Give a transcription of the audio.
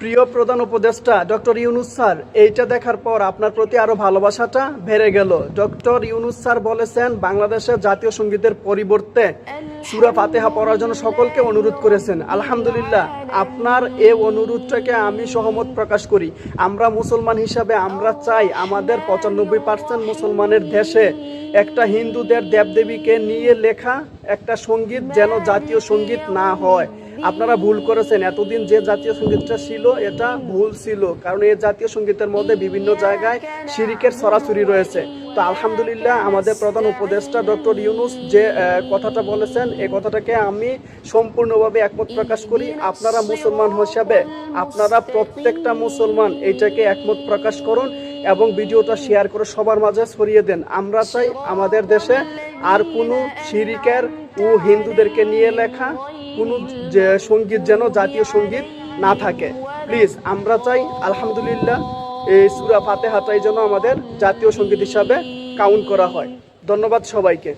প্রিয় প্রধান উপদেষ্টা ডক্টর ইউনূস স্যার, এইটা দেখার পর আপনার প্রতি আরো ভালোবাসাটা বেড়ে গেল। ডক্টর ইউনূস স্যার বলেছেন বাংলাদেশের জাতীয় সঙ্গীতের পরিবর্তে সূরা ফাতিহা পড়ার জন্য সকলকে অনুরোধ করেছেন। আলহামদুলিল্লাহ, আপনার এই অনুরোধটাকে আমি সহমত প্রকাশ করি। আমরা মুসলমান হিসাবে আমরা চাই আমাদের 95% মুসলমানের দেশে একটা হিন্দুদের দেবদেবীকে নিয়ে লেখা একটা সঙ্গীত যেন জাতীয় সঙ্গীত না হয়। আপনারা ভুল করেছেন, এতদিন যে জাতীয় সঙ্গীতটা ছিল এটা ভুল ছিল, কারণ এই জাতীয় সঙ্গীতের মধ্যে বিভিন্ন জায়গায় শিরিকের ছড়াছড়ি রয়েছে। তো আলহামদুলিল্লাহ, আমাদের প্রধান উপদেষ্টা ডক্টর ইউনূস যে কথাটা বলেছেন এই কথাটাকে আমি সম্পূর্ণভাবে একমত প্রকাশ করি। আপনারা মুসলমান হিসাবে আপনারা প্রত্যেকটা মুসলমান এইটাকে একমত প্রকাশ করুন এবং ভিডিওটা শেয়ার করে সবার মাঝে ছড়িয়ে দেন। আমরা চাই আমাদের দেশে আর কোনো শিরিকের ও হিন্দুদেরকে নিয়ে লেখা কোনো সঙ্গীত যেন জাতীয় সঙ্গীত না থাকে। প্লিজ, আমরা চাই আলহামদুলিল্লাহ এই সূরা ফাতিহাটাই যেন আমাদের জাতীয় সঙ্গীত হিসাবে কাউন্ট করা হয়। ধন্যবাদ সবাইকে।